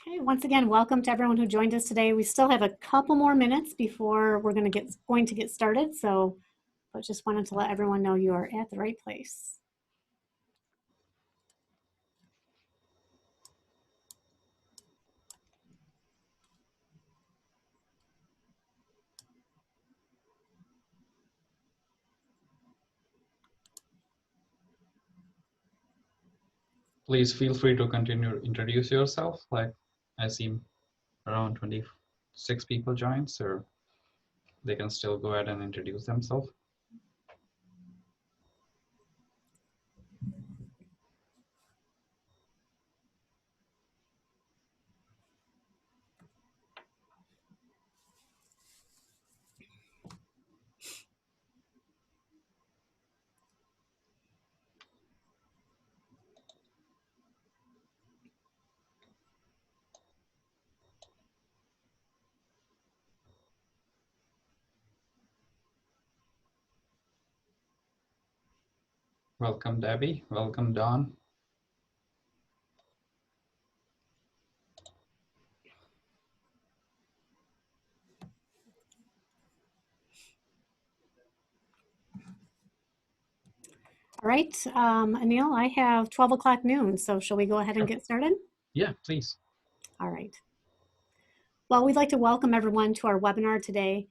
Okay, once again, welcome to everyone who joined us today. We still have a couple more minutes before we're going to get started. But just wanted to let everyone know you are at the right place. Please feel free to continue to introduce yourself. Like I see around 26 people joined, so they can still go ahead and introduce themselves. Welcome, Debbie. Welcome, Don. All right, Anil, I have 12 o'clock noon, so shall we go ahead and get started? Yeah, please. All right. Well, we'd like to welcome everyone to our webinar today.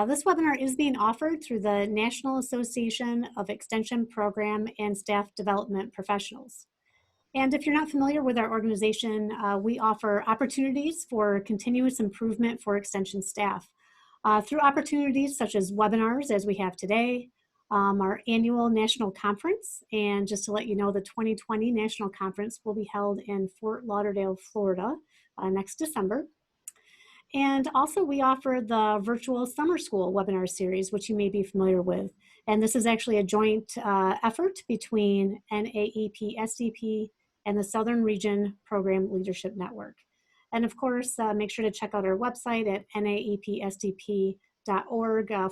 This webinar is being offered through the National Association of Extension Program and Staff Development Professionals. And if you're not familiar with our organization, we offer opportunities for continuous improvement for Extension staff through opportunities such as webinars, as we have today, our annual national conference. And just to let you know, the 2020 national conference will be held in Fort Lauderdale, Florida next December. And also we offer the virtual summer school webinar series, which you may be familiar with. And this is actually a joint effort between NAEP SDP and the Southern Region Program Leadership Network. And of course, make sure to check out our website at naepsdp.org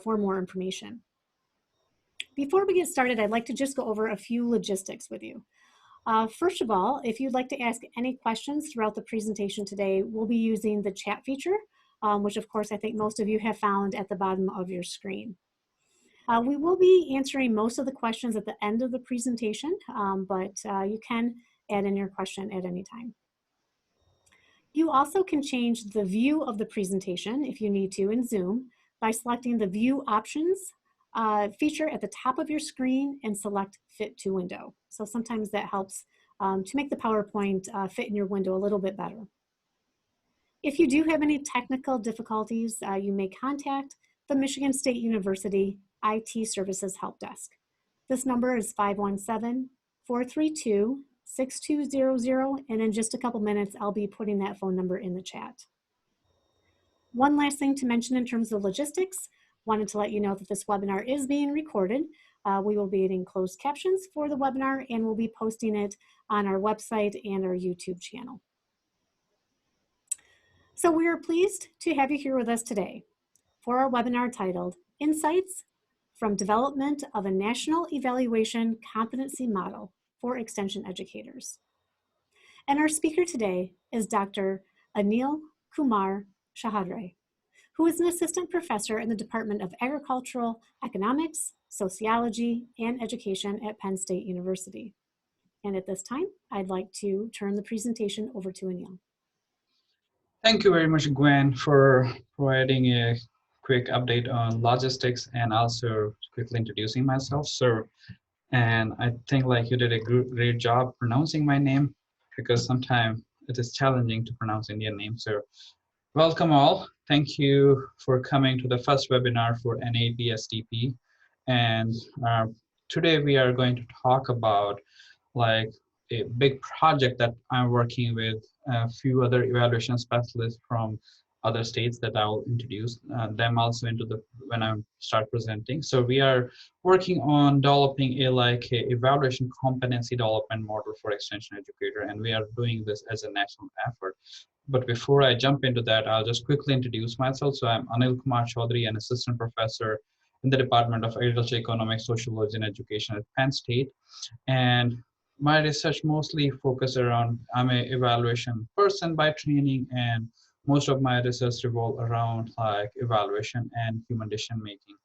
for more information. Before we get started, I'd like to just go over a few logistics with you. First of all, if you'd like to ask any questions throughout the presentation today, we'll be using the chat feature, which of course I think most of you have found at the bottom of your screen. We will be answering most of the questions at the end of the presentation, but you can add in your question at any time. You also can change the view of the presentation if you need to in Zoom by selecting the View Options feature at the top of your screen and select Fit to Window. So sometimes that helps to make the PowerPoint fit in your window a little bit better. If you do have any technical difficulties, you may contact the Michigan State University IT Services Help Desk. This number is 517-432-6200, and in just a couple minutes, I'll be putting that phone number in the chat. One last thing to mention in terms of logistics, wanted to let you know that this webinar is being recorded. We will be adding closed captions for the webinar, and we'll be posting it on our website and our YouTube channel. So we are pleased to have you here with us today for our webinar titled Insights from Development of a National Evaluation Competency Model for Extension Educators. And our speaker today is Dr. Anil Kumar Shahadre, who is an assistant professor in the Department of Agricultural Economics, Sociology, and Education at Penn State University. And at this time, I'd like to turn the presentation over to Anil. Thank you very much, Gwen, for providing a quick update on logistics and also quickly introducing myself. And I think like you did a great job pronouncing my name because sometimes it is challenging to pronounce Indian names. So welcome all. Thank you for coming to the first webinar for NAPSDP. And today we are going to talk about like a big project that I'm working with a few other evaluation specialists from other states that I'll introduce them also into when I start presenting. So we are working on developing a evaluation competency development model for extension educator, and we are doing this as a national effort. But before I jump into that, I'll just quickly introduce myself. So I'm Anil Kumar Chaudhary, an assistant professor in the Department of Agriculture, Economics, Sociology, and Education at Penn State. And my research mostly focus around, I'm a evaluation person by training, and most of my research revolve around like evaluation and human decision making.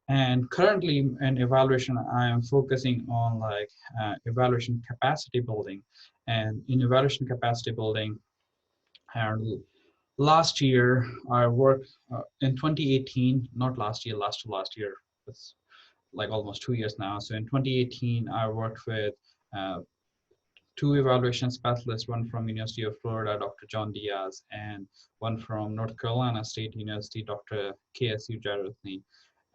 And currently in evaluation, I am focusing on like evaluation capacity building. And in evaluation capacity building, and last year I worked in 2018, not last year, last year. It's like almost 2 years now. So in 2018, I worked with uh, two evaluation specialists, one from University of Florida, Dr. John Diaz, and one from North Carolina State University, Dr. KSU Jaratni.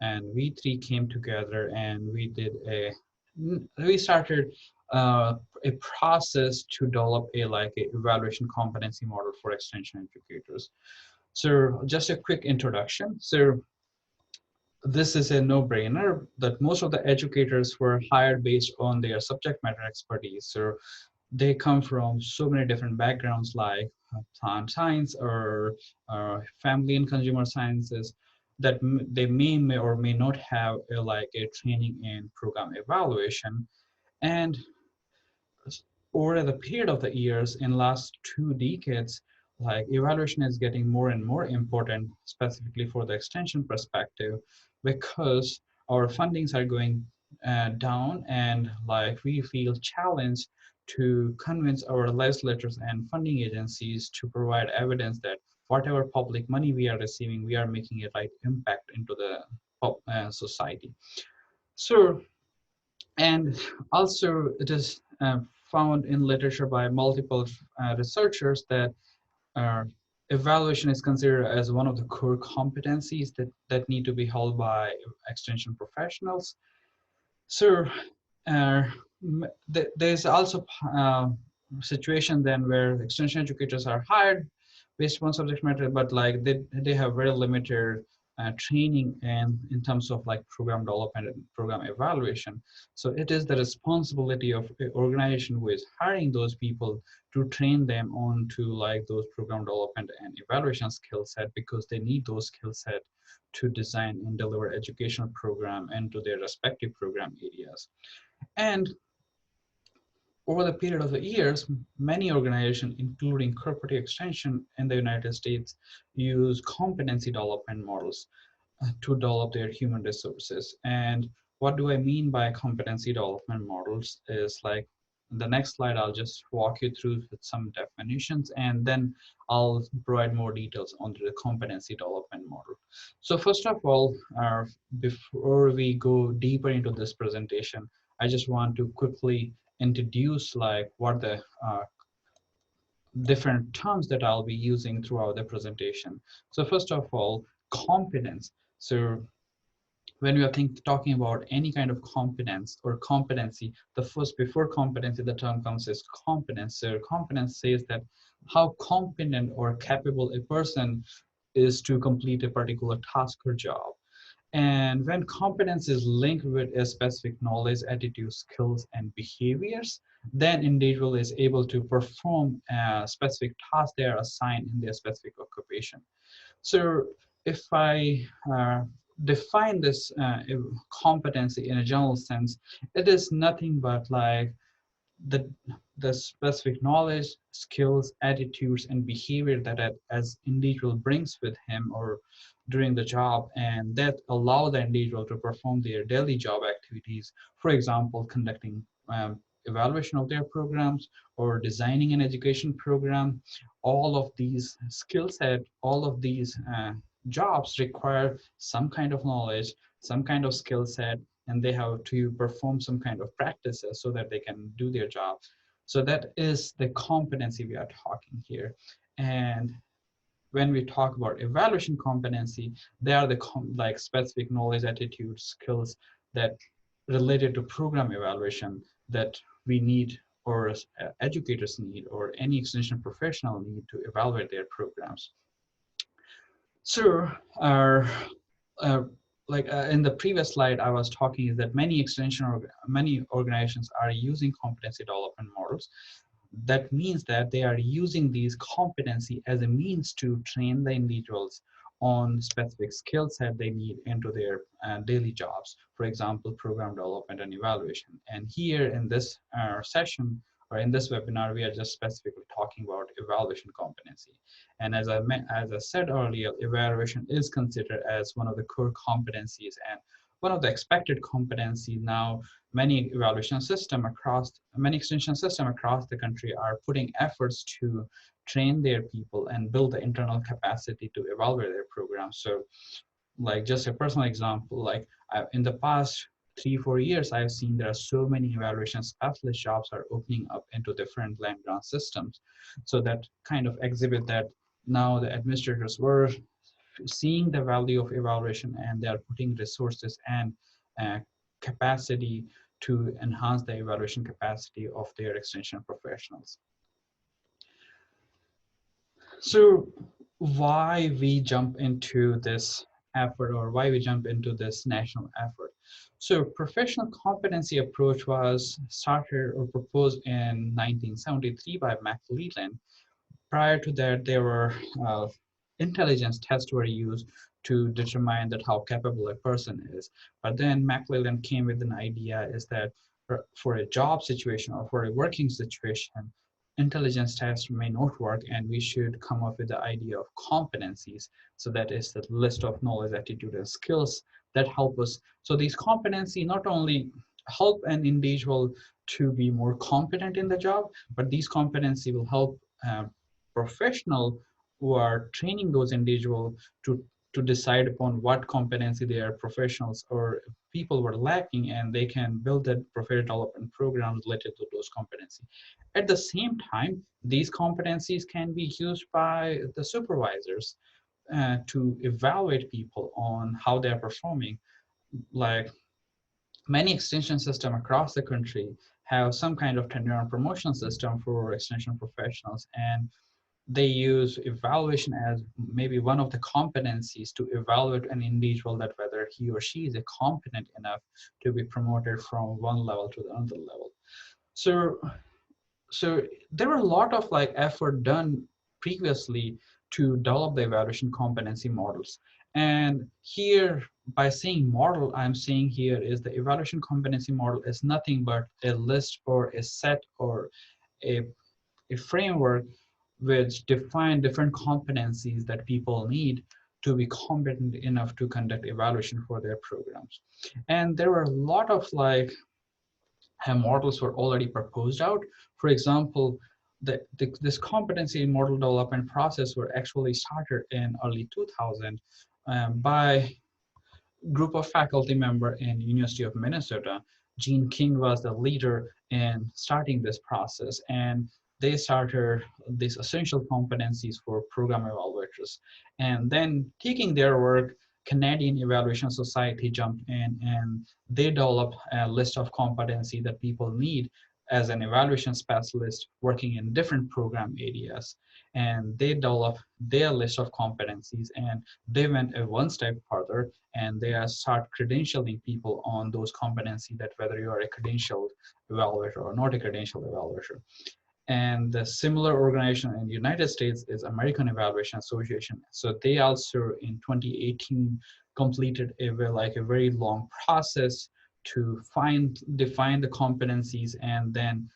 And we three came together and we started a process to develop a like a evaluation competency model for extension educators. So just a quick introduction. So this is a no-brainer that most of the educators were hired based on their subject matter expertise. So they come from so many different backgrounds like plant science or family and consumer sciences that they may or may not have like a training in program evaluation. And over the period of the years in last 2 decades, like evaluation is getting more and more important, specifically for the extension perspective, because our fundings are going down, and like we feel challenged to convince our legislators and funding agencies to provide evidence that whatever public money we are receiving, we are making a right impact into the society. So, and also it is found in literature by multiple researchers that uh, evaluation is considered as one of the core competencies that need to be held by extension professionals. So uh, there's also situation then where extension educators are hired based on subject matter, but like they have very limited training and in terms of like program development and program evaluation. So it is the responsibility of the organization who is hiring those people to train them on to like those program development and evaluation skill set, because they need those skill set to design and deliver educational program and to their respective program areas. And over the period of the years, many organizations, including corporate extension in the United States, use competency development models to develop their human resources. And what do I mean by competency development models is like the next slide, I'll just walk you through some definitions, and then I'll provide more details on the competency development model. So first of all, before we go deeper into this presentation, I just want to quickly introduce like what the different terms that I'll be using throughout the presentation. So first of all, competence. So when we are talking about any kind of competence or competency, the first before competency, the term comes as competence. So competence says that how competent or capable a person is to complete a particular task or job. And when competence is linked with a specific knowledge, attitude, skills, and behaviors, then individual is able to perform a specific task they are assigned in their specific occupation. So if I define this competency in a general sense, it is nothing but like the the specific knowledge, skills, attitudes, and behavior that as individual brings with him or during the job, and that allow the individual to perform their daily job activities. For example, conducting evaluation of their programs or designing an education program. All of these skill set, all of these jobs require some kind of knowledge, some kind of skill set, and they have to perform some kind of practices so that they can do their job. So that is the competency we are talking here. And when we talk about evaluation competency, they are the like specific knowledge, attitude, skills that related to program evaluation that we need, or educators need, or any extension professional need to evaluate their programs. So our like in the previous slide I was talking is that many organizations are using competency development models. That means that they are using these competency as a means to train the individuals on specific skill set they need into their daily jobs. For example, program development and evaluation. And here in this session or in this webinar, we are just specifically talking about evaluation competency. And as I said earlier, evaluation is considered as one of the core competencies and one of the expected competencies. Now many evaluation system across many extension system across the country are putting efforts to train their people and build the internal capacity to evaluate their programs. So like just a personal example, like in the past 3 4 years, I've seen there are so many evaluation specialist jobs are opening up into different land grant systems. So that kind of exhibit that now the administrators were seeing the value of evaluation and they are putting resources and uh, capacity to enhance the evaluation capacity of their extension professionals. So why we jump into this effort or why we jump into this national effort? So professional competency approach was started or proposed in 1973 by McLellan. Prior to that, there were intelligence tests were used to determine that how capable a person is. But then McLellan came with an idea is that for a job situation or for a working situation, intelligence tests may not work and we should come up with the idea of competencies. So that is the list of knowledge, attitude, and skills that help us. So these competencies not only help an individual to be more competent in the job, but these competencies will help professional who are training those individuals to decide upon what competency their professionals or people were lacking, and they can build that professional development program related to those competencies. At the same time, these competencies can be used by the supervisors to evaluate people on how they're performing. Like many extension systems across the country have some kind of tenure and promotion system for extension professionals, and they use evaluation as maybe one of the competencies to evaluate an individual that whether he or she is competent enough to be promoted from one level to another level. So so there were a lot of like effort done previously to develop the evaluation competency models. And here by saying model, I'm saying here is the evaluation competency model is nothing but a list or a set or a framework which define different competencies that people need to be competent enough to conduct evaluation for their programs. And there were a lot of like models were already proposed out. For example, this competency model development process were actually started in early 2000 by group of faculty member in University of Minnesota. Gene King was the leader in starting this process, and they started these essential competencies for program evaluators. And then taking their work, Canadian Evaluation Society jumped in and they developed a list of competency that people need as an evaluation specialist working in different program areas. And they developed their list of competencies and they went a one step further and they are start credentialing people on those competencies that whether you are a credentialed evaluator or not a credentialed evaluator. And the similar organization in the United States is American Evaluation Association. So they also in 2018 completed a very long process to define the competencies and then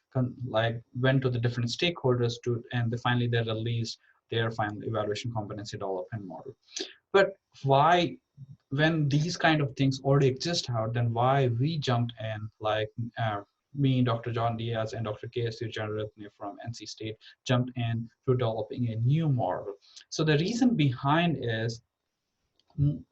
like went to the different stakeholders to and finally they released their final evaluation competency development model. But why when these kind of things already exist out, then why we jumped in, like me, Dr. John Diaz, and Dr. KSU Janratne from NC State jumped in to developing a new model. So the reason behind is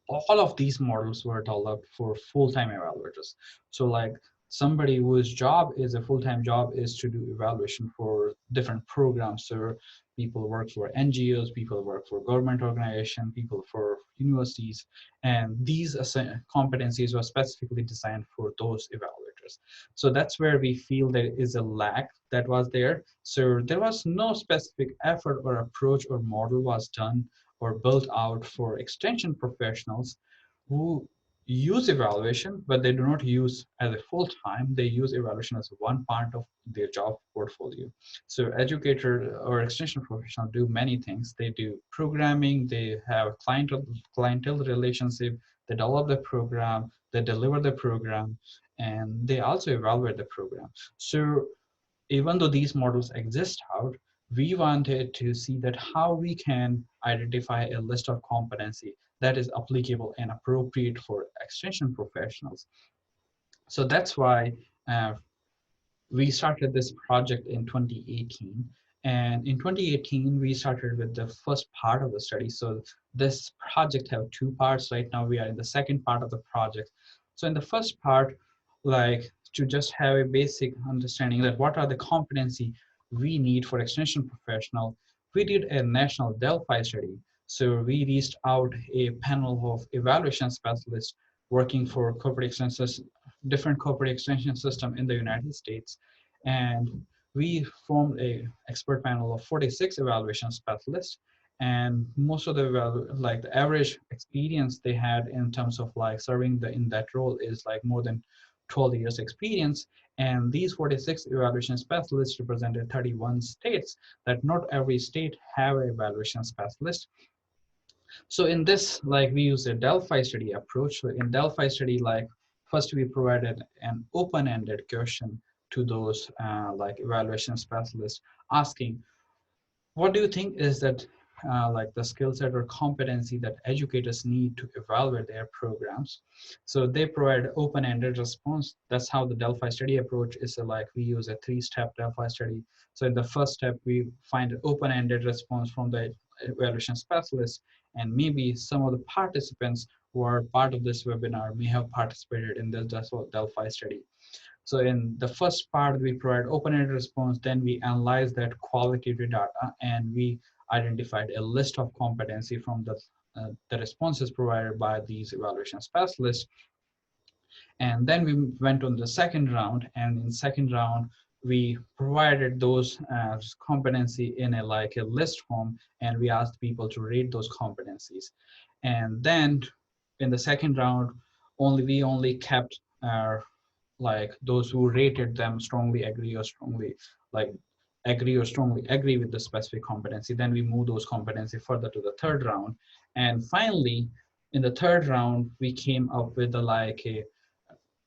all of these models were developed for full-time evaluators. So like somebody whose job is a full-time job is to do evaluation for different programs. So people work for NGOs, people work for government organizations, people for universities, and these competencies were specifically designed for those evaluators. So that's where we feel there is a lack that was there. So there was no specific effort or approach or model was done or built out for extension professionals who use evaluation, but they do not use as a full time. They use evaluation as one part of their job portfolio. So educator or extension professional do many things. They do programming, they have clientele relationship, they develop the program, they deliver the program, and they also evaluate the program. So even though these models exist out, we wanted to see that how we can identify a list of competency that is applicable and appropriate for extension professionals. So that's why uh, we started this project in 2018. And in 2018, we started with the first part of the study. So this project have two parts. Right now, we are in the second part of the project. So in the first part, like to just have a basic understanding that what are the competency we need for extension professional, we did a national Delphi study. So we reached out a panel of evaluation specialists working for corporate extensions, different corporate extension system in the United States, and we formed a expert panel of 46 evaluation specialists. And most of the like the average experience they had in terms of like serving in that role is like more than 12 years experience. And these 46 evaluation specialists represented 31 states, that not every state have an evaluation specialist. So in this, like we use a Delphi study approach. So in Delphi study, like first we provided an open-ended question to those like evaluation specialists, asking, what do you think is that like the skill set or competency that educators need to evaluate their programs? So they provide open-ended response. That's how the Delphi study approach is. Like we use a three-step Delphi study. So in the first step, we find an open-ended response from the evaluation specialist, and maybe some of the participants who are part of this webinar may have participated in this Delphi study. So in the first part, we provide open-ended response, then we analyze that qualitative data, and we identified a list of competency from the responses provided by these evaluation specialists. And then we went on the second round, and in second round, we provided those competency in a like a list form, and we asked people to rate those competencies. And then in the second round, we only kept like those who rated them strongly agree or strongly like agree or strongly agree with the specific competency. Then we move those competency further to the third round. And finally, in the third round, we came up with a like a,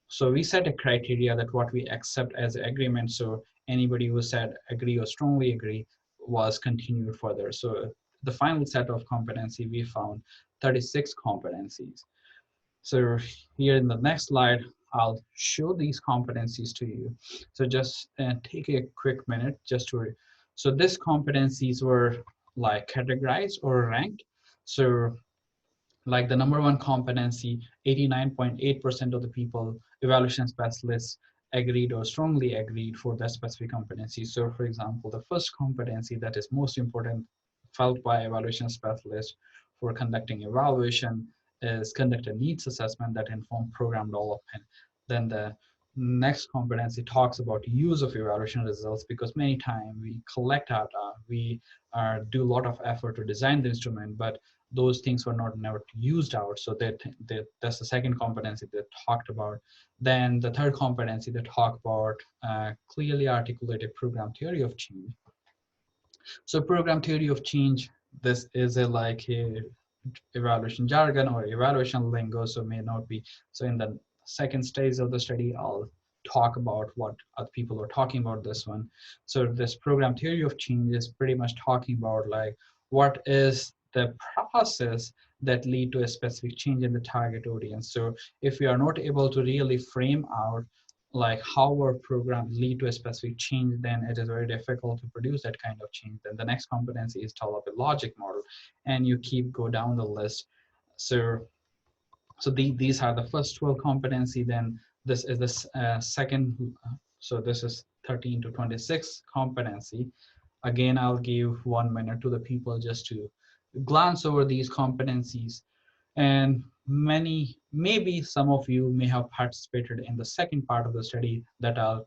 so we set a criteria that what we accept as agreement. So anybody who said agree or strongly agree was continued further. So the final set of competency, we found 36 competencies. So here in the next slide, I'll show these competencies to you. So just take a quick minute just to, so these competencies were like categorized or ranked. So like the number one competency, 89.8% of the people, evaluation specialists agreed or strongly agreed for that specific competency. So for example, the first competency that is most important felt by evaluation specialists for conducting evaluation is conduct a needs assessment that inform program development. Then the next competency talks about use of evaluation results, because many times we collect data, we do a lot of effort to design the instrument, but those things were not never used out. So that's the second competency that talked about. Then the third competency that talked about clearly articulated program theory of change. So program theory of change, this is a like a evaluation jargon or evaluation lingo, so may not be. So in the second stage of the study, I'll talk about what other people are talking about this one. So this program theory of change is pretty much talking about like what is the process that lead to a specific change in the target audience. So if we are not able to really frame out like how our program lead to a specific change, then it is very difficult to produce that kind of change. Then the next competency is develop a logic model, and you keep go down the list. So these are the first 12 competency. Then this is the second, so this is 13 to 26 competency. Again, I'll give 1 minute to the people just to glance over these competencies. And maybe some of you may have participated in the second part of the study that I'll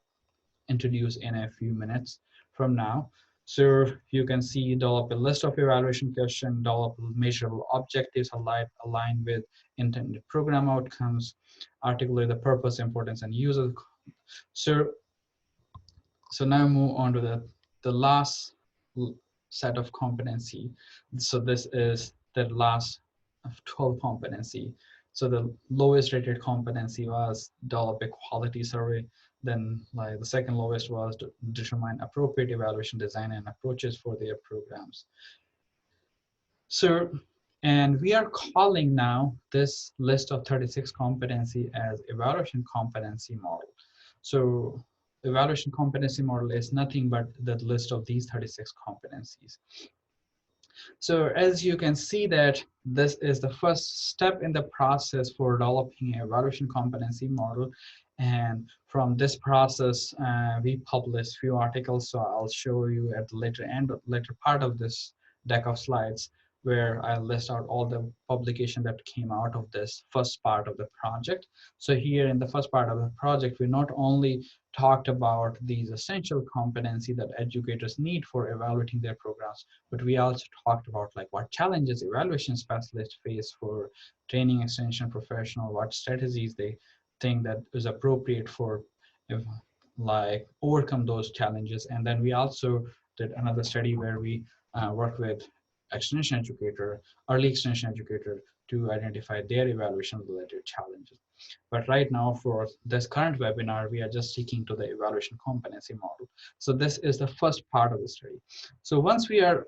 introduce in a few minutes from now. So you can see develop a list of evaluation questions, develop measurable objectives aligned with intended program outcomes, articulate the purpose, importance, and use of. So so now move on to the last set of competency. So this is the last of 12 competency. So the lowest rated competency was develop a quality survey. Then like the second lowest was to determine appropriate evaluation design and approaches for their programs. So, and we are calling now this list of 36 competency as evaluation competency model. So evaluation competency model is nothing but the list of these 36 competencies. So as you can see that this is the first step in the process for developing an evaluation competency model. And from this process, we published few articles. So I'll show you at the later part of this deck of slides, where I list out all the publication that came out of this first part of the project. So here in the first part of the project, we not only talked about these essential competency that educators need for evaluating their programs, but we also talked about like what challenges evaluation specialists face for training extension professional, what strategies they think that is appropriate for if, like overcome those challenges. And then we also did another study where we worked with extension educator, early extension educator, to identify their evaluation related challenges. But right now for this current webinar, we are just sticking to the evaluation competency model. So this is the first part of the study. So once we are,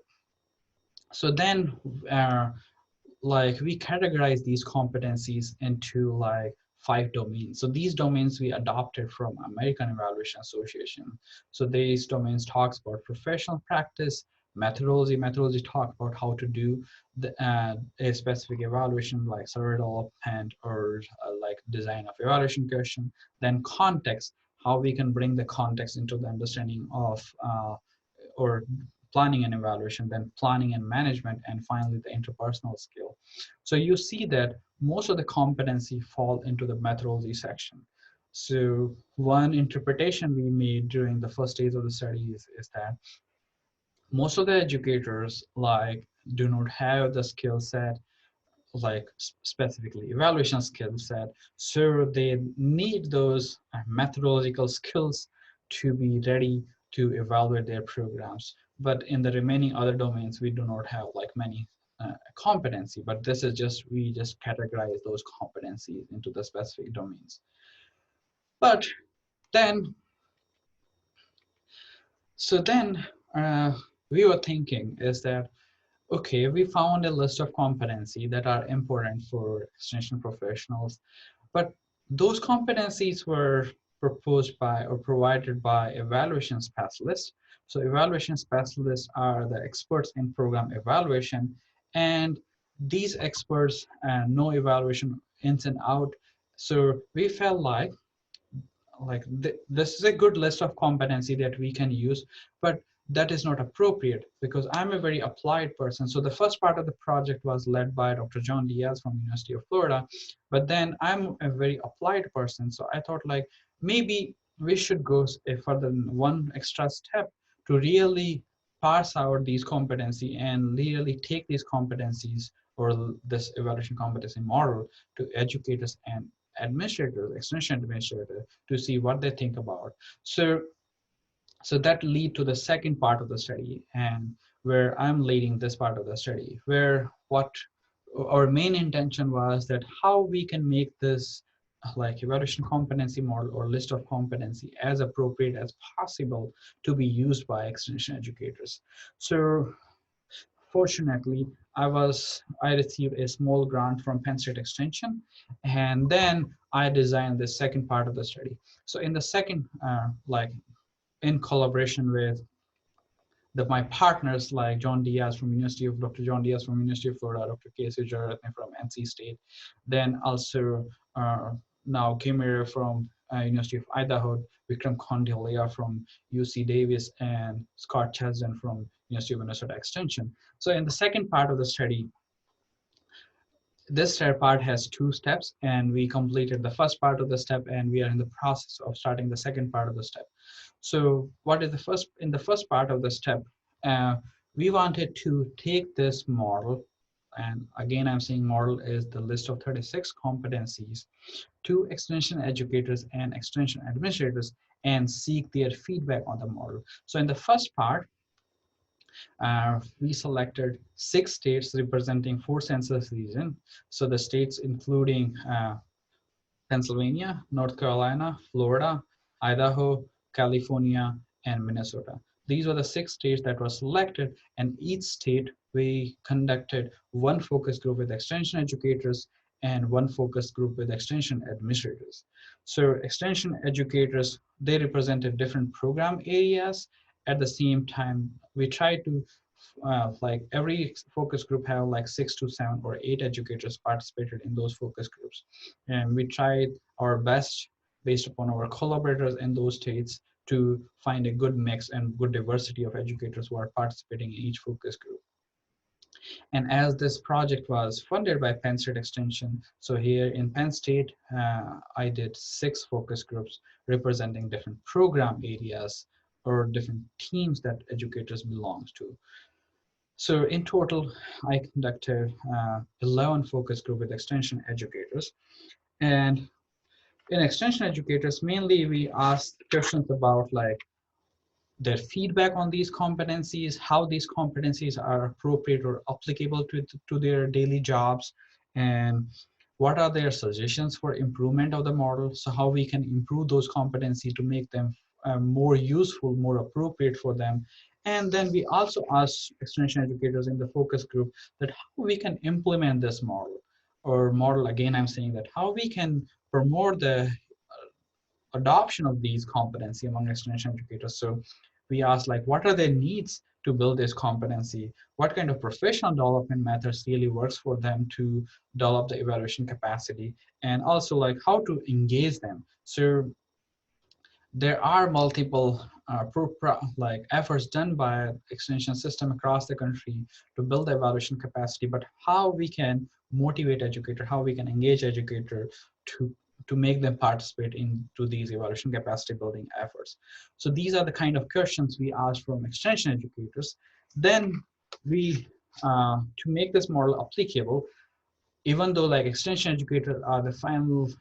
so then uh, like we categorize these competencies into like 5 domains. So these domains we adopted from American Evaluation Association. So these domains talks about professional practice, methodology. Methodology talk about how to do a specific evaluation like survey development or like design of evaluation question. Then context, how we can bring the context into the understanding of or planning and evaluation, then planning and management, and finally the interpersonal skill. So you see that most of the competency fall into the methodology section. So one interpretation we made during the first days of the study is that most of the educators like do not have the skill set, like specifically evaluation skill set. So they need those methodological skills to be ready to evaluate their programs. But in the remaining other domains, we do not have like many competency, but this is just, we just categorize those competencies into the specific domains. But then, so then we were thinking is that, okay, we found a list of competency that are important for extension professionals, but those competencies were proposed by or provided by evaluation specialists. So evaluation specialists are the experts in program evaluation, and these experts know evaluation ins and out. So we felt like this is a good list of competency that we can use, but that is not appropriate because I'm a very applied person. So the first part of the project was led by Dr. John Diaz from University of Florida, but then I'm a very applied person. So I thought like maybe we should go a further one extra step to really parse out these competency and really take these competencies or this evaluation competency model to educators and administrators, extension administrators, to see what they think about. So that lead to the second part of the study, and where I'm leading this part of the study, where what our main intention was that how we can make this like evaluation competency model or list of competency as appropriate as possible to be used by extension educators. So fortunately, I received a small grant from Penn State Extension, and then I designed the second part of the study. So in the second, like in collaboration with my partners like John Diaz from Dr. John Diaz from University of Florida, Dr. Casey Jaratne from NC State, then also now Kimir from University of Idaho, Vikram Kondhalia from UC Davis, and Scott Chesden from University of Minnesota Extension. So in the second part of the study, this part has 2 steps, and we completed the first part of the step, and we are in the process of starting the second part of the step. So what is the first, in the first part of the step, uh, we wanted to take this model, and again, I'm saying model is the list of 36 competencies, to extension educators and extension administrators and seek their feedback on the model. So in the first part, we selected 6 states representing 4 census regions. So the states including Pennsylvania, North Carolina, Florida, Idaho, California, and Minnesota. These were the 6 states that were selected, and each state we conducted one focus group with extension educators and one focus group with extension administrators. So extension educators, they represented different program areas. At the same time, we tried to like every focus group have like 6 to 7 or 8 educators participated in those focus groups, and we tried our best based upon our collaborators in those states to find a good mix and good diversity of educators who are participating in each focus group. And as this project was funded by Penn State Extension, so here in Penn State, I did 6 focus groups representing different program areas or different teams that educators belong to. So in total, I conducted 11 focus group with extension educators. And in extension educators, mainly we asked questions about like their feedback on these competencies, how these competencies are appropriate or applicable to their daily jobs, and what are their suggestions for improvement of the model, so how we can improve those competencies to make them more useful, more appropriate for them. And then we also ask extension educators in the focus group that how we can implement this model, or model, again, I'm saying that how we can promote the adoption of these competency among extension educators. So we asked like, what are their needs to build this competency? What kind of professional development methods really works for them to develop the evaluation capacity? And also like how to engage them. So there are multiple like efforts done by extension system across the country to build the evaluation capacity, but how we can motivate educator, how we can engage educator to make them participate into these evaluation capacity building efforts. So these are the kind of questions we asked from extension educators. Then we, to make this model applicable, even though like extension educators are the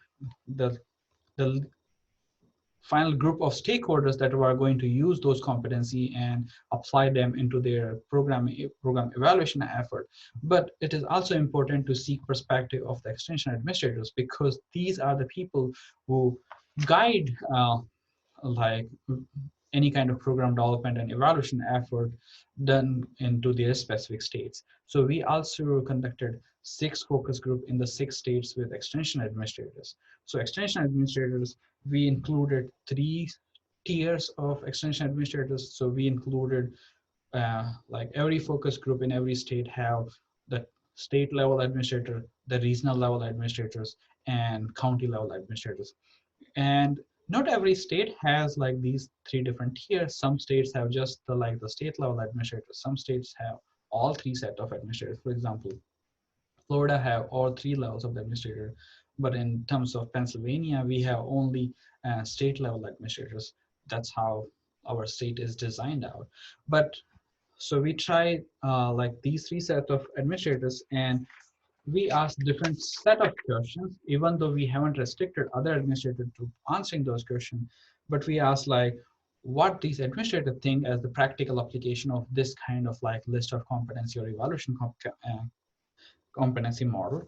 the, the final group of stakeholders that are going to use those competency and apply them into their program evaluation effort. But it is also important to seek perspective of the extension administrators, because these are the people who guide like any kind of program development and evaluation effort done into their specific states. So we also conducted 6 focus group in the 6 states with extension administrators. So extension administrators, we included 3 tiers of extension administrators. So we included like every focus group in every state have the state level administrator, the regional level administrators, and county level administrators. And not every state has like these 3 different tiers. Some states have just the like the state level administrators. Some states have all 3 set of administrators. For example, Florida have all 3 levels of the administrator, but in terms of Pennsylvania, we have only state level administrators. That's how our state is designed out. But so we try like these 3 set of administrators, and we ask different set of questions, even though we haven't restricted other administrators to answering those questions. But we ask like what these administrators think as the practical application of this kind of like list of competency or evaluation competency model.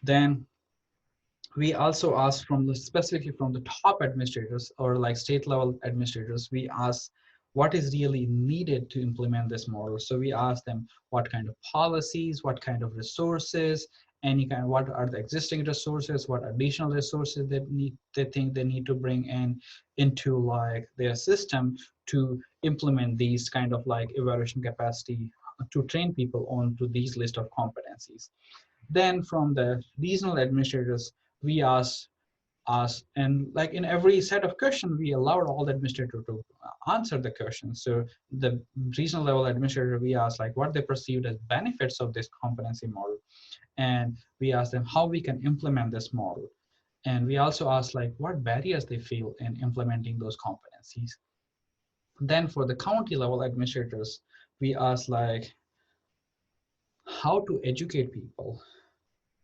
Then we also ask from the specifically from the top administrators or like state level administrators, we ask what is really needed to implement this model. So we ask them what kind of policies, what kind of resources, any kind, what are the existing resources, what additional resources they think they need to bring in into like their system to implement these kind of like evaluation capacity to train people on to these list of competencies. Then from the regional administrators, we ask, and like in every set of questions, we allowed all the administrator to answer the question. So the regional level administrator, we asked like what they perceived as benefits of this competency model. And we asked them how we can implement this model. And we also asked like what barriers they feel in implementing those competencies. Then for the county level administrators, we asked like how to educate people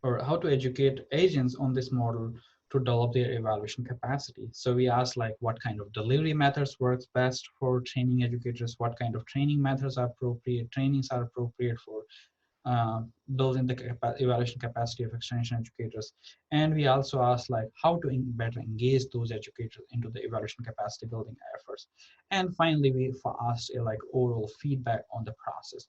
or how to educate agents on this model to develop their evaluation capacity. So we asked like what kind of delivery methods works best for training educators, what kind of training methods are appropriate, trainings are appropriate for uh, building the evaluation capacity of extension educators. And we also asked like how to better engage those educators into the evaluation capacity building efforts. And finally, we asked like oral feedback on the process.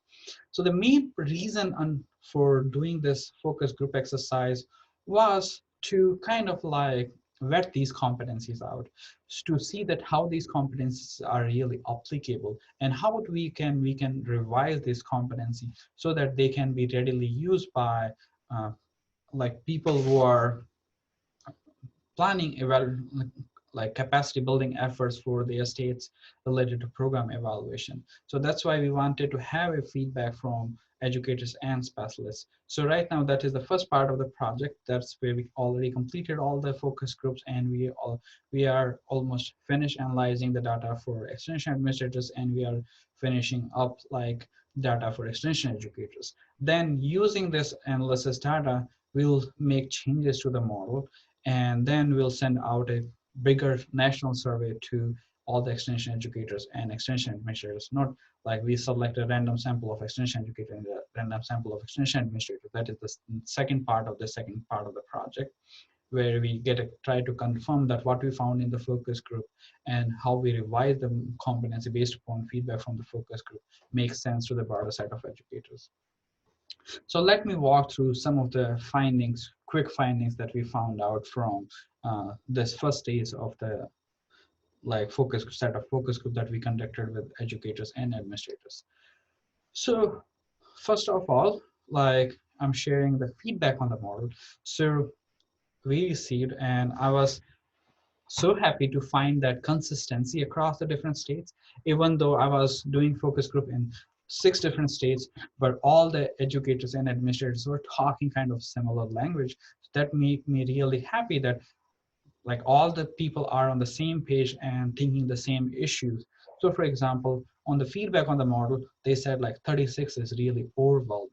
So the main reason for doing this focus group exercise was to kind of like vet these competencies out, to see that how these competencies are really applicable and how we can revise this competency so that they can be readily used by uh, like people who are planning like capacity building efforts for the estates related to program evaluation. So that's why we wanted to have a feedback from educators and specialists. So right now that is the first part of the project. That's where we already completed all the focus groups, and we are almost finished analyzing the data for extension administrators, and we are finishing up like data for extension educators. Then using this analysis data, we'll make changes to the model, and then we'll send out a bigger national survey to all the extension educators and extension administrators. Not like we select a random sample of extension educator and a random sample of extension administrator. That is the second part of the project, where we try to confirm that what we found in the focus group and how we revise the competency based upon feedback from the focus group makes sense to the broader set of educators. So let me walk through some of the findings, quick findings that we found out from this first stage of the like focus group that we conducted with educators and administrators. So first of all, like I'm sharing the feedback on the model. So we received, and I was so happy to find that consistency across the different states, even though I was doing focus group in 6 different states, but all the educators and administrators were talking kind of similar language. That made me really happy that like all the people are on the same page and thinking the same issues. So for example, on the feedback on the model, they said like 36 is really overwhelming.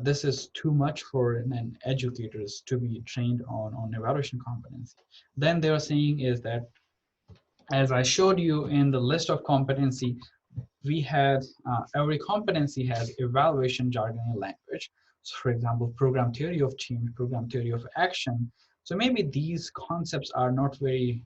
This is too much for an educators to be trained on evaluation competency. Then they are saying is that, as I showed you in the list of competency, we had every competency has evaluation jargon and language. So for example, program theory of change, program theory of action. So maybe these concepts are not very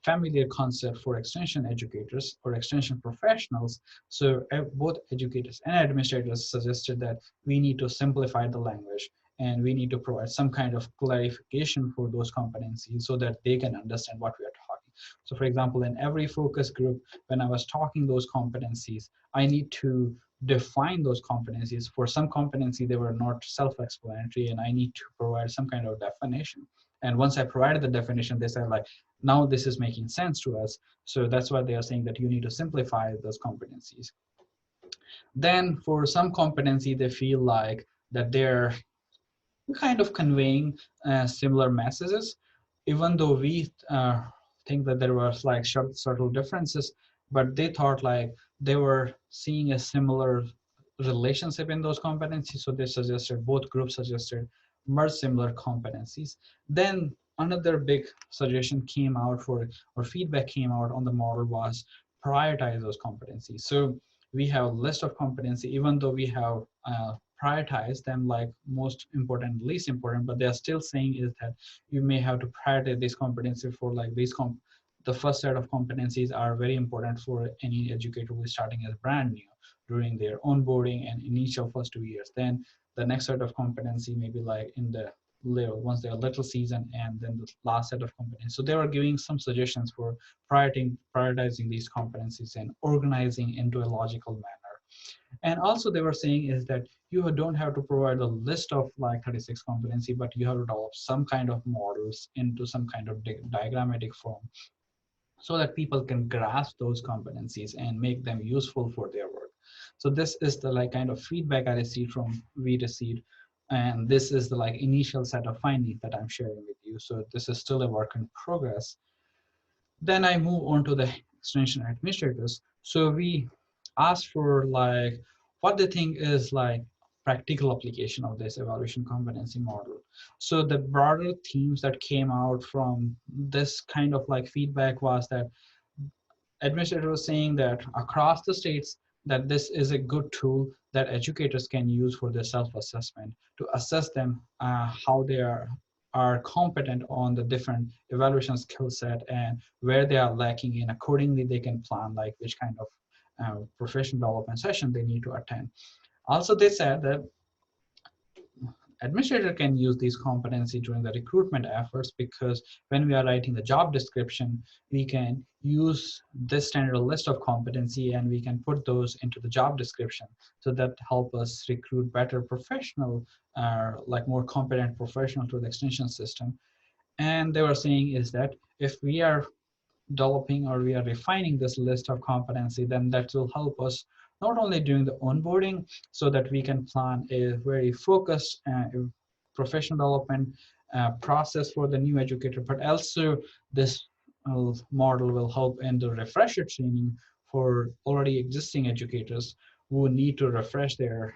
familiar concept for extension educators or extension professionals. So both educators and administrators suggested that we need to simplify the language and we need to provide some kind of clarification for those competencies so that they can understand what we are talking. So for example, in every focus group, when I was talking those competencies, I need to define those competencies. For some competency, they were not self-explanatory, and I need to provide some kind of definition. And once I provided the definition, they said like, now this is making sense to us. So that's why they are saying that you need to simplify those competencies. Then for some competency, they feel like that they're kind of conveying similar messages, even though we think that there was like subtle differences, but they thought like they were seeing a similar relationship in those competencies. So they suggested, both groups suggested merge similar competencies. Then another big suggestion came out for, or feedback came out on the model, was prioritize those competencies. So we have a list of competency, even though we have prioritize them like most important, least important, but they're still saying is that you may have to prioritize this competency for like the first set of competencies are very important for any educator who is starting as brand new during their onboarding and initial first 2 years. Then the next set of competency maybe like in the little, once they're little season, and then the last set of competencies. So they were giving some suggestions for prioritizing these competencies and organizing into a logical manner. And also they were saying is that you don't have to provide a list of like 36 competency, but you have to develop some kind of models into some kind of diagrammatic form so that people can grasp those competencies and make them useful for their work. So this is the like kind of feedback we received. And this is the like initial set of findings that I'm sharing with you. So this is still a work in progress. Then I move on to the extension administrators. So we asked for like what they think is like practical application of this evaluation competency model. So the broader themes that came out from this kind of like feedback was that administrator was saying that across the states that this is a good tool that educators can use for their self-assessment to assess them how they are competent on the different evaluation skill set and where they are lacking in. Accordingly they can plan like which kind of professional development session they need to attend. Also they said that administrator can use these competency during the recruitment efforts, because when we are writing the job description, we can use this standard list of competency and we can put those into the job description, so that help us recruit better professional, like more competent professional to the extension system. And they were saying is that if we are developing or we are refining this list of competency, then that will help us not only during the onboarding, so that we can plan a very focused professional development process for the new educator, but also this model will help in the refresher training for already existing educators who need to refresh their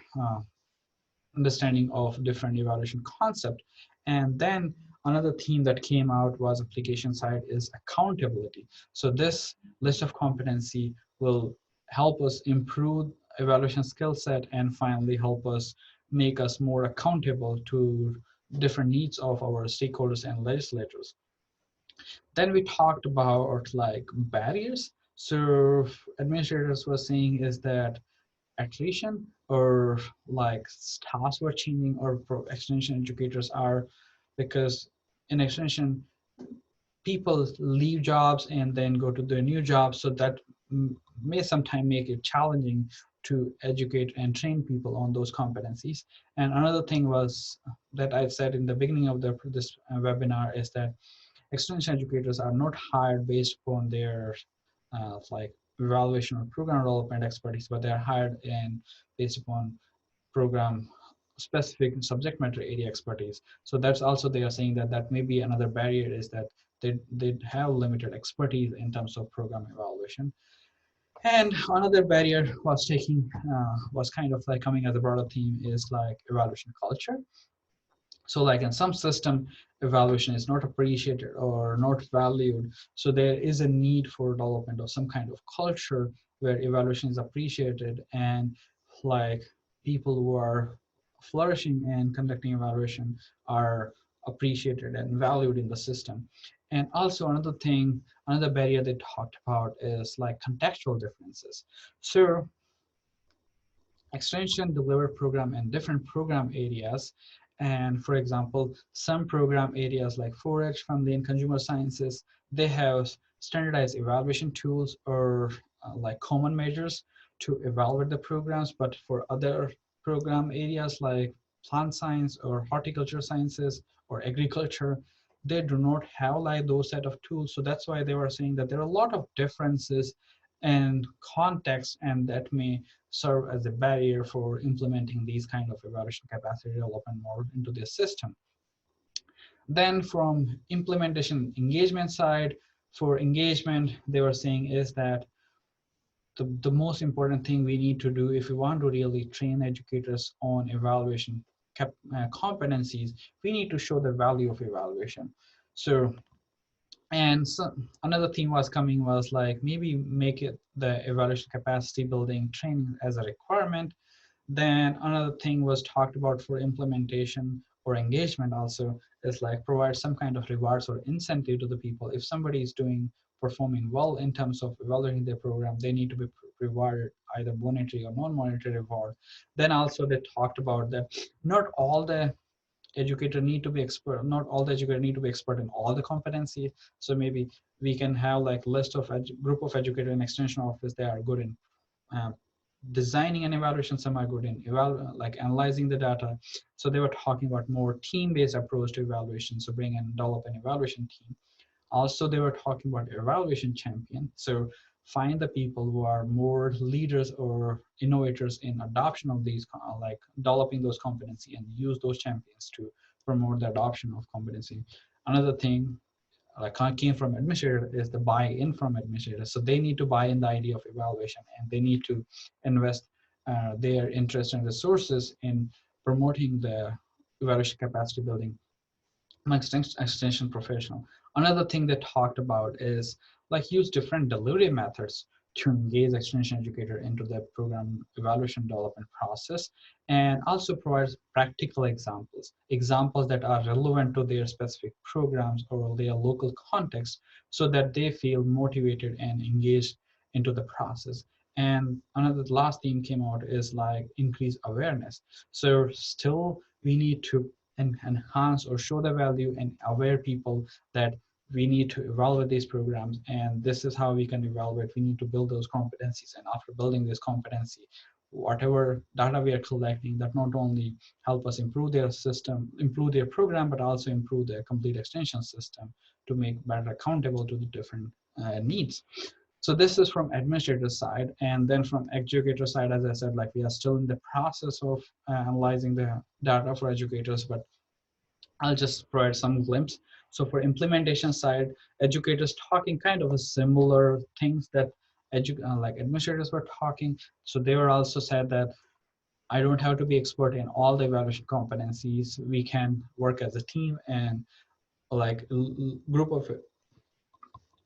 understanding of different evaluation concept. And then another theme that came out was application side is accountability. So this list of competency will help us improve evaluation skill set and finally help us make us more accountable to different needs of our stakeholders and legislators. Then we talked about like barriers. So administrators were saying is that attrition or like staffs were changing or extension educators are, because in extension people leave jobs and then go to their new jobs, so that may sometimes make it challenging to educate and train people on those competencies. And another thing was that I said in the beginning of this webinar is that extension educators are not hired based upon their like evaluation or program development expertise, but they are hired in based upon program specific subject matter area expertise. So that's also they are saying that that may be another barrier, is that they have limited expertise in terms of program evaluation. And another barrier was taking was kind of like coming as a broader theme is like evaluation culture. So like in some system, evaluation is not appreciated or not valued. So there is a need for development of some kind of culture where evaluation is appreciated, and like people who are flourishing and conducting evaluation are appreciated and valued in the system. And also another thing, another barrier they talked about is like contextual differences. So extension deliver program in different program areas. And for example, some program areas like 4H, family and consumer sciences, they have standardized evaluation tools or like common measures to evaluate the programs. But for other program areas like plant science or horticulture sciences or agriculture, they do not have like those set of tools. So that's why they were saying that there are a lot of differences and context, and that may serve as a barrier for implementing these kind of evaluation capacity development model into this system. Then from implementation engagement side, for engagement, they were saying is that the most important thing we need to do if we want to really train educators on evaluation competencies, we need to show the value of evaluation. So and so another theme was coming was like maybe make it the evaluation capacity building training as a requirement. Then another thing was talked about for implementation or engagement also is like provide some kind of rewards or incentive to the people. If somebody is doing performing well in terms of evaluating their program, they need to be rewarded either monetary or non-monetary reward. Then also they talked about that not all the educator need to be expert, not all the educator need to be expert in all the competency. So maybe we can have like list of group of educator in extension office, they are good in uh, designing an evaluation, some are good in like analyzing the data. So they were talking about more team-based approach to evaluation, so bring and develop an evaluation team. Also they were talking about evaluation champion, so find the people who are more leaders or innovators in adoption of these like developing those competency and use those champions to promote the adoption of competency. Another thing came from administrator is the buy-in from administrators. So they need to buy in the idea of evaluation, and they need to invest their interest and resources in promoting the evaluation capacity building extension professional. Another thing they talked about is like use different delivery methods to engage extension educator into the program evaluation development process, and also provides practical examples that are relevant to their specific programs or their local context, so that they feel motivated and engaged into the process. And another last theme came out is like increase awareness. So still we need to enhance or show the value and aware people that we need to evaluate these programs, and this is how we can evaluate. We need to build those competencies, and after building this competency, whatever data we are collecting, that not only help us improve their system, improve their program, but also improve their complete extension system to make better accountable to the different needs. So this is from administrator side, and then from educator side, as I said, like we are still in the process of analyzing the data for educators, but I'll just provide some glimpse. So for implementation side, educators talking kind of a similar things that like administrators were talking. So they were also said that I don't have to be expert in all the evaluation competencies. We can work as a team, and like group of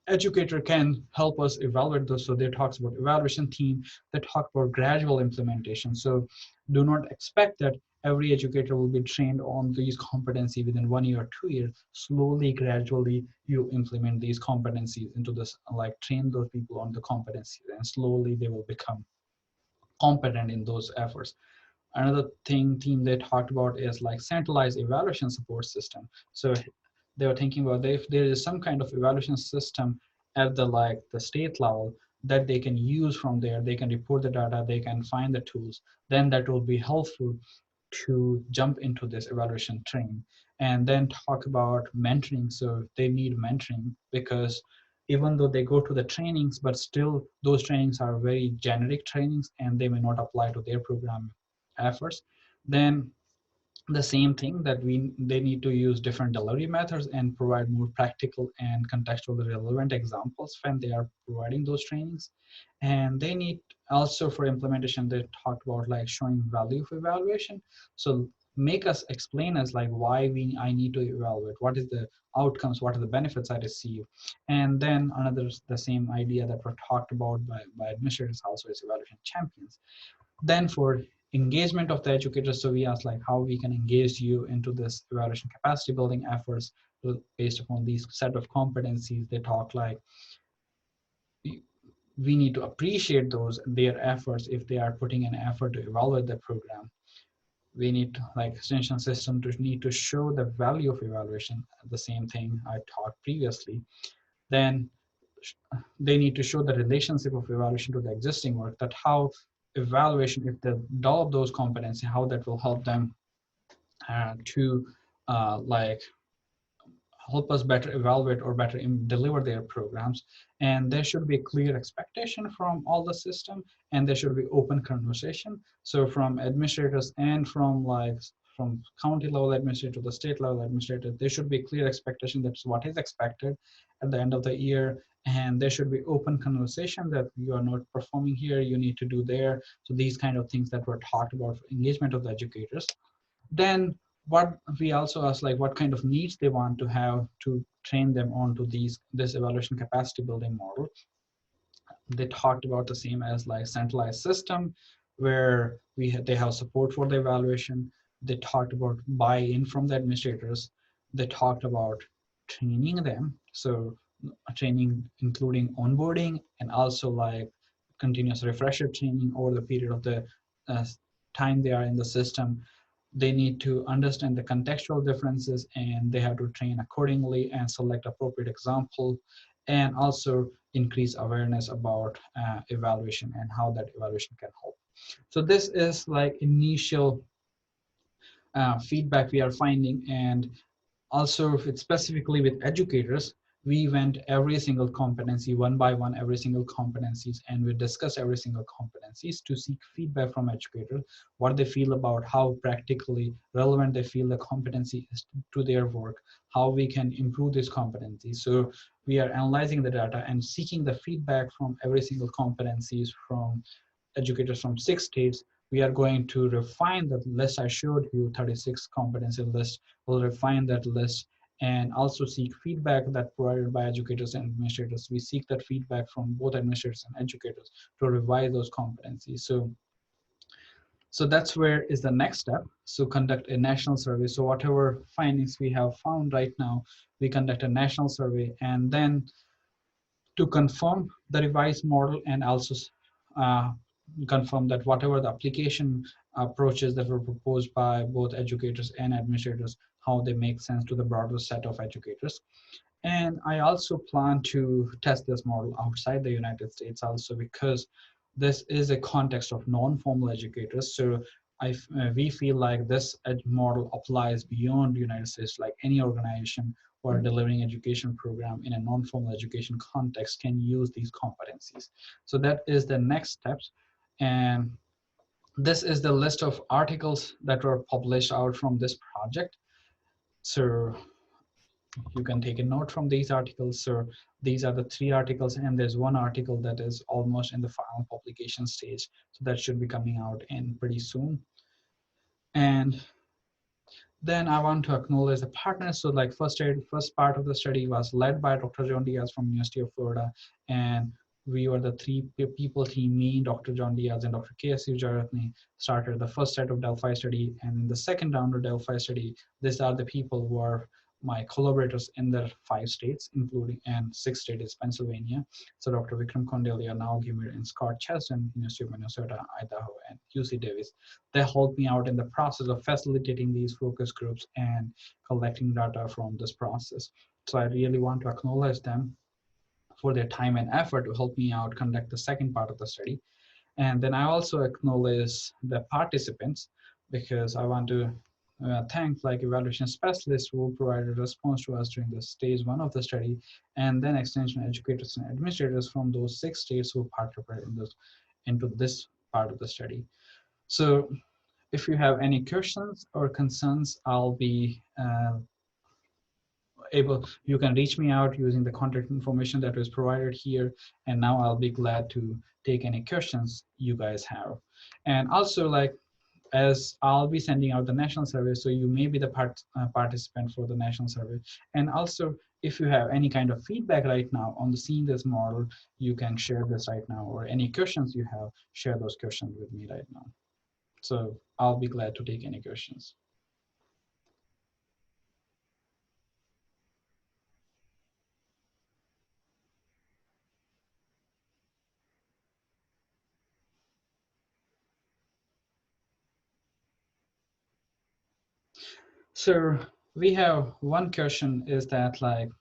educator can help us evaluate those. So they talks about evaluation team, they talk about gradual implementation. So do not expect that every educator will be trained on these competency within 1 year or 2 years. Slowly, gradually, you implement these competencies into this, like train those people on the competencies, and slowly they will become competent in those efforts. Another theme they talked about is like centralized evaluation support system. So they were thinking about if there is some kind of evaluation system at the like the state level that they can use. From there they can report the data, they can find the tools, then that will be helpful to jump into this evaluation training. And then talk about mentoring. So they need mentoring, because even though they go to the trainings, but still those trainings are very generic trainings and they may not apply to their program efforts. Then the same thing that they need to use different delivery methods and provide more practical and contextually relevant examples when they are providing those trainings. And they need also for implementation, they talked about like showing value of evaluation. So make us explain us like why I need to evaluate, what is the outcomes, what are the benefits I receive. And then another, the same idea that were talked about by administrators also is evaluation champions. Then for engagement of the educators, so we asked like how we can engage you into this evaluation capacity building efforts based upon these set of competencies. They talk like we need to appreciate those their efforts if they are putting an effort to evaluate the program. We need to, like extension system to need to show the value of evaluation, the same thing I talked previously. Then they need to show the relationship of evaluation to the existing work, that how evaluation, if they develop those competencies, how that will help them to like help us better evaluate or better deliver their programs. And there should be a clear expectation from all the system, and there should be open conversation. So from administrators and from like from county level administrator to the state level administrator, there should be clear expectation that's what is expected at the end of the year. And there should be open conversation that you are not performing here, you need to do there. So these kind of things that were talked about for engagement of the educators. Then what we also ask, like what kind of needs they want to have to train them onto this evaluation capacity building model. They talked about the same as like centralized system where they have support for the evaluation. They talked about buy-in from the administrators. They talked about training them. So training including onboarding and also like continuous refresher training over the period of the uh, time they are in the system. They need to understand the contextual differences, and they have to train accordingly and select appropriate example, and also increase awareness about evaluation and how that evaluation can help. So this is like initial feedback we are finding. And also if it's specifically with educators, we went every single competency one by one, every single competencies, and we discussed every single competencies to seek feedback from educators, what they feel about how practically relevant they feel the competency is to their work, how we can improve this competency. So we are analyzing the data and seeking the feedback from every single competencies from educators from 6 states. We are going to refine that list I showed you, 36 competency list. We'll refine that list and also seek feedback that provided by educators and administrators. We seek that feedback from both administrators and educators to revise those competencies. So that's where is the next step. So conduct a national survey. So whatever findings we have found right now, we conduct a national survey, and then to confirm the revised model and also uh, confirm that whatever the application approaches that were proposed by both educators and administrators, how they make sense to the broader set of educators. And I also plan to test this model outside the United States also, because this is a context of non-formal educators. So we feel like this model applies beyond the United States, like any organization or delivering education program in a non-formal education context can use these competencies. So that is the next steps. And this is the list of articles that were published out from this project. So you can take a note from these articles. So these are the 3 articles, and there's 1 article that is almost in the final publication stage. So that should be coming out in pretty soon. And then I want to acknowledge the partners. So like first part of the study was led by Dr. John Diaz from University of Florida. And we were the 3 people team, me, Dr. John Diaz, and Dr. KSU Jaratni started the first set of Delphi study. And in the second round of Delphi study, these are the people who are my collaborators in the 5 states, including, and 6th state is Pennsylvania. So Dr. Vikram Kondelia, Now Gimir, and Scott Cheston, University of Minnesota, Idaho, and UC Davis. They helped me out in the process of facilitating these focus groups and collecting data from this process. So I really want to acknowledge them for their time and effort to help me out conduct the second part of the study. And then I also acknowledge the participants, because I want to thank like evaluation specialists who provided response to us during the stage 1 of the study, and then extension educators and administrators from those 6 states who participated in this, into this part of the study. So if you have any questions or concerns, I'll be you can reach me out using the contact information that was provided here. And now I'll be glad to take any questions you guys have. And also, like, as I'll be sending out the national survey, so you may be the participant for the national survey. And also, if you have any kind of feedback right now on the seeing this model, you can share this right now, or any questions you have, share those questions with me right now. So I'll be glad to take any questions. So we have one question is that like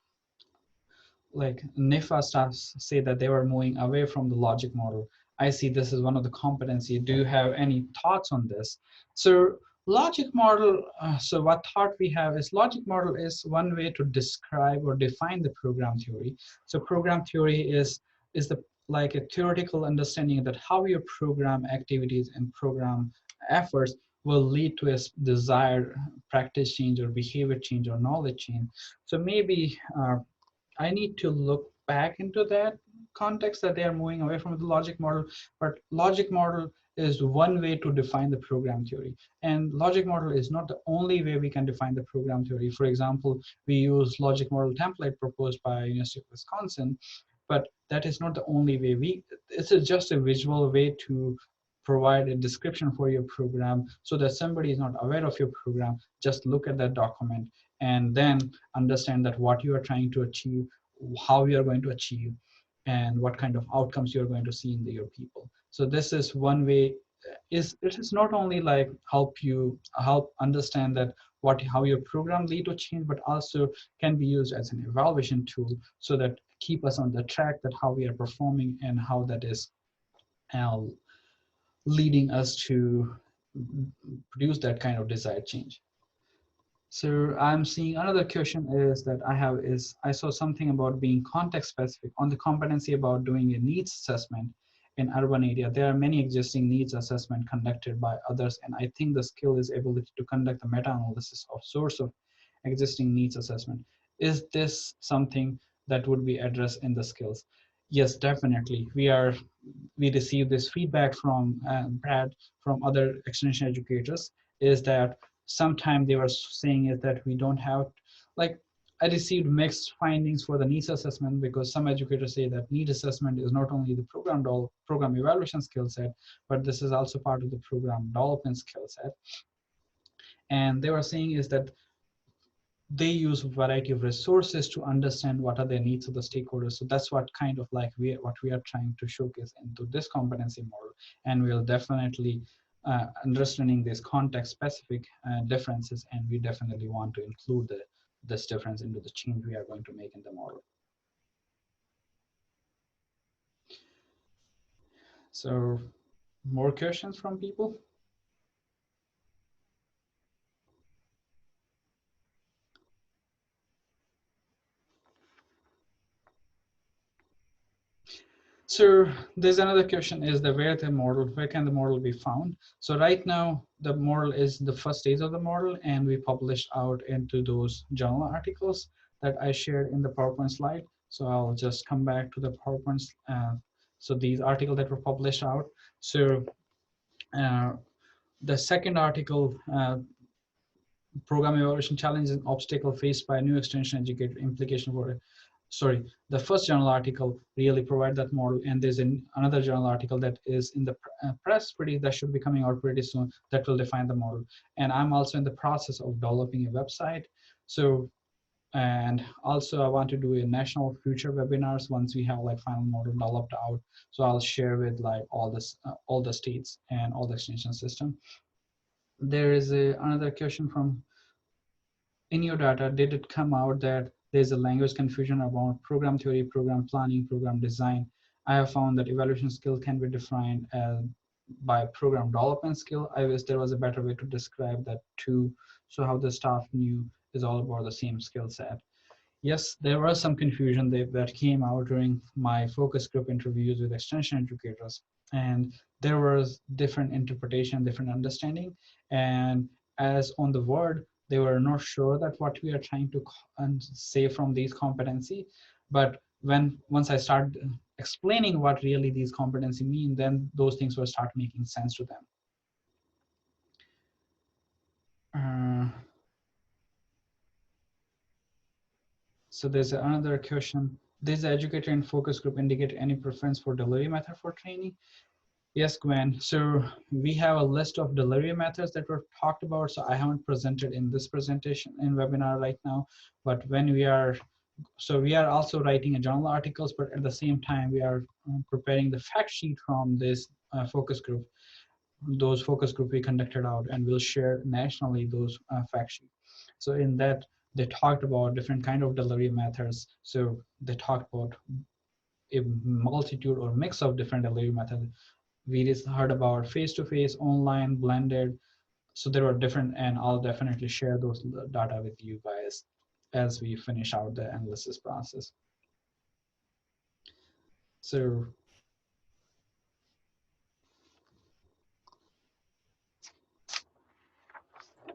NIFA staffs say that they were moving away from the logic model. I see this is one of the competency. Do you have any thoughts on this? So logic model, so what thought we have is logic model is one way to describe or define the program theory. So program theory is the like a theoretical understanding that how your program activities and program efforts will lead to a desired practice change or behavior change or knowledge change. So maybe I need to look back into that context that they are moving away from the logic model, but logic model is one way to define the program theory. And logic model is not the only way we can define the program theory. For example, we use logic model template proposed by University of Wisconsin, but that is not the only way. This is just a visual way to provide a description for your program so that somebody is not aware of your program, just look at that document and then understand that what you are trying to achieve, how you are going to achieve, and what kind of outcomes you're going to see in your people. So this is one way. It is not only like help understand that how your program lead to change, but also can be used as an evaluation tool so that keep us on the track that how we are performing and how that is uh, leading us to produce that kind of desired change. So I'm seeing another question is that I have is I saw something about being context specific on the competency about doing a needs assessment in urban area. There are many existing needs assessment conducted by others, and I think the skill is ability to conduct a meta-analysis of source of existing needs assessment. Is this something that would be addressed in the skills? Yes, definitely. We receive this feedback from Brad from other extension educators is that sometimes they were saying is that we don't have like I received mixed findings for the needs assessment because some educators say that need assessment is not only the program evaluation skill set, but this is also part of the program development skill set. And they were saying is that they use a variety of resources to understand what are the needs of the stakeholders. So that's what kind of like what we are trying to showcase into this competency model. And we'll definitely understanding these context specific differences, and we definitely want to include this difference into the change we are going to make in the model. So more questions from people? So there's another question is the where can the model be found? So right now the model is the first stage of the model, and we published out into those journal articles that I shared in the PowerPoint slide. So I'll just come back to the PowerPoint. So these articles that were published out. So uh, the second article, program evaluation challenges and obstacle faced by new extension educator implication for sorry, the first journal article really provide that model, and there's another journal article that is in the press that should be coming out pretty soon that will define the model. And I'm also in the process of developing a website. So and also I want to do a national future webinars once we have like final model developed out. So I'll share with like all the states and all the extension system. There is another question from in your data, did it come out that there's a language confusion about program theory, program planning, program design? I have found that evaluation skill can be defined by program development skill. I wish there was a better way to describe that too. So how the staff knew is all about the same skill set. Yes, there was some confusion that came out during my focus group interviews with extension educators, and there was different interpretation, different understanding, and as on the word, they were not sure that what we are trying to say from these competency, but once I started explaining what really these competency mean, then those things will start making sense to them. Uh, so there's another question. Does the educator in focus group indicate any preference for delivery method for training? Yes, Gwen. So we have a list of delivery methods that were talked about. So I haven't presented in this presentation in webinar right now, but when we are also writing a journal articles, but at the same time, we are preparing the fact sheet from this focus group. Those focus group we conducted out, and we'll share nationally those fact sheet. So in that, they talked about different kind of delivery methods. So they talked about a multitude or mix of different delivery methods. We just heard about face-to-face, online, blended. So there are different, and I'll definitely share those data with you guys as we finish out the analysis process. So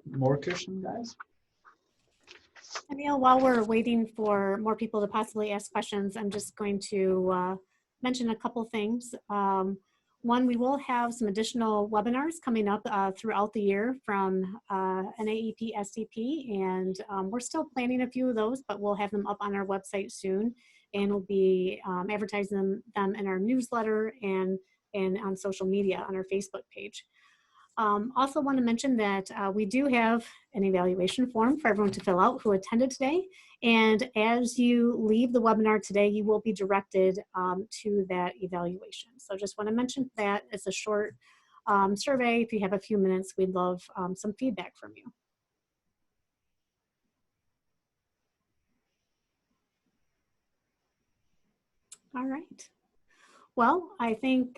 more questions, guys? Emil, while we're waiting for more people to possibly ask questions, I'm just going to mention a couple things. One, we will have some additional webinars coming up throughout the year from NAEP STP, and we're still planning a few of those, but we'll have them up on our website soon, and we'll be advertising them in our newsletter and on social media on our Facebook page. Also want to mention that we do have an evaluation form for everyone to fill out who attended today. And as you leave the webinar today, you will be directed to that evaluation. So just want to mention that it's a short survey. If you have a few minutes, we'd love some feedback from you. All right. Well, I think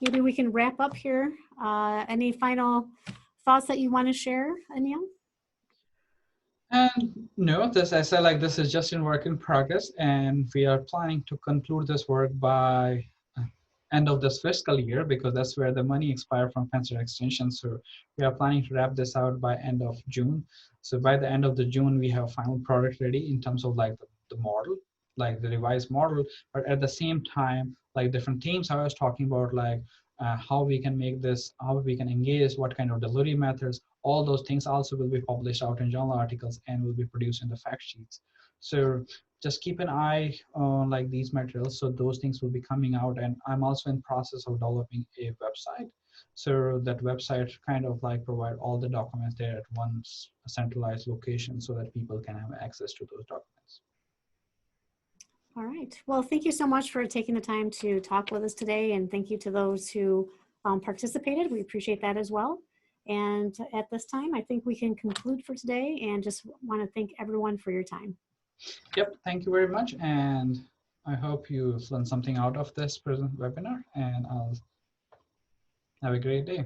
maybe we can wrap up here. Any final thoughts that you want to share, Anil? And no, this I said like this is just in work in progress, and we are planning to conclude this work by uh, end of this fiscal year because that's where the money expire from Fencer extension. So we are planning to wrap this out by end of June. So by the end of the June, we have final product ready in terms of like the model, like the revised model, but at the same time, like different themes I was talking about, like how we can make this, how we can engage, what kind of delivery methods, all those things also will be published out in journal articles and will be produced in the fact sheets. So just keep an eye on like these materials. So those things will be coming out, and I'm also in process of developing a website. So that website kind of like provide all the documents there at one centralized location so that people can have access to those documents. All right. Well, thank you so much for taking the time to talk with us today. And thank you to those who participated. We appreciate that as well. And at this time, I think we can conclude for today and just want to thank everyone for your time. Yep, thank you very much. And I hope you've learned something out of this present webinar, and I'll have a great day.